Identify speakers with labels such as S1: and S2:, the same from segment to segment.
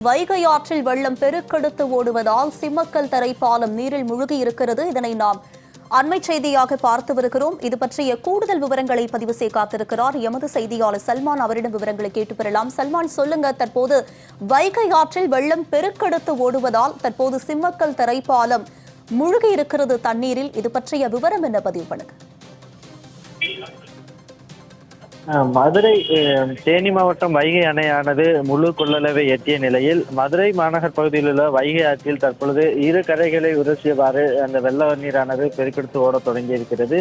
S1: வைகை ஆற்றில் வெள்ளம் பெருக்கெடுத்து ஓடுவதால் சிம்மக்கல் தரைப்பாலம் நீரில் மூழ்கி இருக்கிறது. இதனை நாம் அண்மை செய்தியாக பார்த்து வருகிறோம். இது பற்றிய கூடுதல் விவரங்களை பதிவு செய்ய காத்திருக்கிறார் எமது செய்தியாளர் சல்மான். அவரிடம் விவரங்களை கேட்டு பெறலாம். சல்மான், சொல்லுங்க, தற்போது வைகை ஆற்றில் வெள்ளம் பெருக்கெடுத்து ஓடுவதால் தற்போது சிம்மக்கல் தரைப்பாலம் மூழ்கி இருக்கிறது தண்ணீரில். இது பற்றிய விவரம் என்ன, பதிவு பண்ணுங்க.
S2: மதுரை தேனி மாவட்டம் வைகை அணையானது முழு கொள்ளளவை எட்டிய நிலையில் மதுரை மாநகர் பகுதியில் உள்ள வைகை ஆற்றில் தற்பொழுது இரு கரைகளை உரசியவாறு அந்த வெள்ள நீரானது பெருக்கெடுத்து ஓட தொடங்கி இருக்கிறது.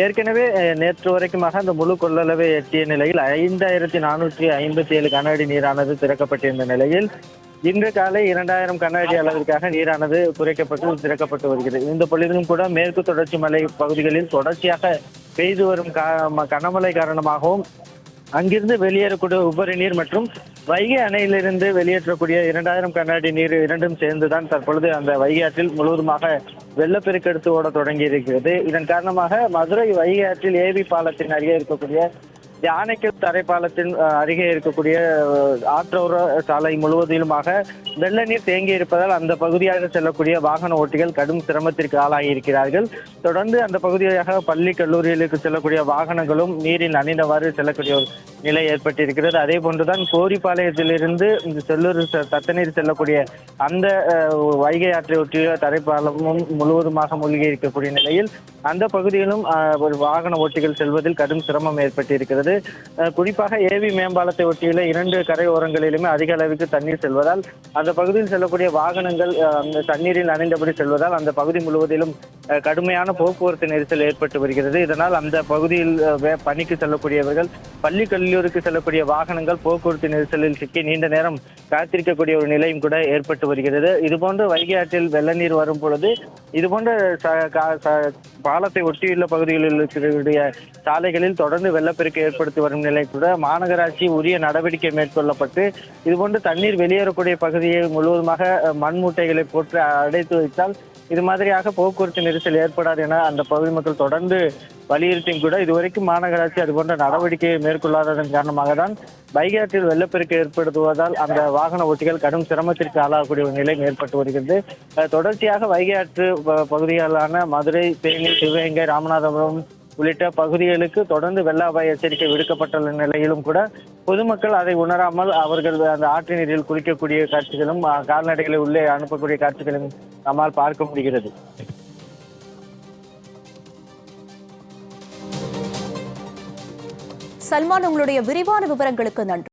S2: ஏற்கனவே நேற்று வரைக்குமாக அந்த முழு கொள்ளளவை எட்டிய நிலையில் 5457 கன அடி நீரானது திறக்கப்பட்டிருந்த நிலையில் இன்று காலை 2000 கன அடி அளவிற்காக நீரானது குறைக்கப்பட்டு திறக்கப்பட்டு வருகிறது. இந்த பொழுதிலும் கூட மேற்கு தொடர்ச்சி மலை பகுதிகளில் தொடர்ச்சியாக பெய்து வரும் கனமழை காரணமாகவும் அங்கிருந்து வெளியேறக்கூடிய உபரி நீர் மற்றும் வைகை அணையிலிருந்து வெளியேற்றக்கூடிய 2000 கன அடி நீர் இரண்டும் சேர்ந்துதான் தற்பொழுது அந்த வைகை ஆற்றில் முழுவதுமாக வெள்ளப்பெருக்கெடுத்து ஓட தொடங்கி இருக்கிறது. இதன் காரணமாக மதுரை வைகை ஆற்றில் ஏவி பாலத்தின் அருகே இருக்கக்கூடிய யானைக்கல் தரைப்பாலத்தின் அருகே இருக்கக்கூடிய ஆற்றோர சாலை முழுவதிலுமாக வெள்ள நீர் தேங்கி இருப்பதால் அந்த பகுதியாக செல்லக்கூடிய வாகன ஓட்டிகள் கடும் சிரமத்திற்கு ஆளாகி இருக்கிறார்கள். தொடர்ந்து அந்த பகுதியாக பள்ளி கல்லூரிகளுக்கு செல்லக்கூடிய வாகனங்களும் நீரில் நனைந்தவாறு செல்லக்கூடிய ஒரு நிலை ஏற்பட்டிருக்கிறது. அதே போன்றுதான் கோரிப்பாளையத்திலிருந்து செல்லூர் தத்தநீர் செல்லக்கூடிய அந்த வைகை ஆற்றை ஒட்டிய தரைப்பாலமும் முழுவதுமாக மூழ்கி இருக்கக்கூடிய நிலையில் அந்த பகுதியிலும் ஒரு வாகன ஓட்டிகள் செல்வதில் கடும் சிரமம் ஏற்பட்டிருக்கிறது. குறிப்பாக ஏவி மேம்பாலத்தை ஒட்டியுள்ள 2 கரையோரங்களிலுமே அதிக அளவுக்கு தண்ணீர் செல்வதால் அந்த பகுதியில் செல்லக்கூடிய வாகனங்கள் தண்ணீரில் நனைந்தபடி செல்வதால் அந்த பகுதி முழுவதிலும் கடுமையான போக்குவரத்து நெரிசல் ஏற்பட்டு வருகிறது. இதனால் அந்த பகுதியில் பணிக்கு செல்லக்கூடியவர்கள், பள்ளி கல்லூரிக்கு செல்லக்கூடிய வாகனங்கள் போக்குவரத்து நெரிசலில் சிக்கி நீண்ட நேரம் காத்திருக்கக்கூடிய ஒரு நிலையும் கூட ஏற்பட்டு வருகிறது. இதுபோன்று வைகை ஆற்றில் வெள்ள நீர் வரும் பொழுது இதுபோன்ற பாலத்தை ஒட்டியுள்ள பகுதிகளில் இருக்கக்கூடிய சாலைகளில் தொடர்ந்து வெள்ளப்பெருக்கு ஏற்படுத்தி வரும் நிலை கூட மாநகராட்சி உரிய நடவடிக்கை மேற்கொள்ளப்பட்டு இதுபோன்று தண்ணீர் வெளியேறக்கூடிய பகுதியை முழுவதுமாக மண் மூட்டைகளை போட்டு அடைத்து வைத்தால் இது மாதிரியாக போக்குவரத்து நெரிசல் ஏற்படாது என அந்த பகுதி மக்கள் தொடர்ந்து வலியுறுத்தியும் கூட இதுவரைக்கும் மாநகராட்சி அதுபோன்ற நடவடிக்கையை மேற்கொள்ளாததன் காரணமாக தான் வைகை ஆற்றில் வெள்ளப்பெருக்கு ஏற்படுத்துவதால் அந்த வாகன ஓட்டிகள் கடும் சிரமத்திற்கு ஆளாகக்கூடிய ஒரு நிலை ஏற்பட்டு வருகிறது. தொடர்ச்சியாக வைகை ஆற்று பகுதிகளான மதுரை, தேனி, சிவகங்கை, ராமநாதபுரம் உள்ளிட்ட பகுதிகளுக்கு தொடர்ந்து வெள்ள அபாய எச்சரிக்கை விடுக்கப்பட்டுள்ள நிலையிலும் கூட பொதுமக்கள் அதை உணராமல் அவர்கள் அந்த ஆற்று நீரில் குளிக்கக்கூடிய காட்சிகளும் கால்நடைகளை உள்ளே அனுப்பக்கூடிய காட்சிகளும் நம்மால் பார்க்க முடிகிறது.
S1: சல்மான், உங்களுடைய விரிவான விவரங்களுக்கு நன்றி.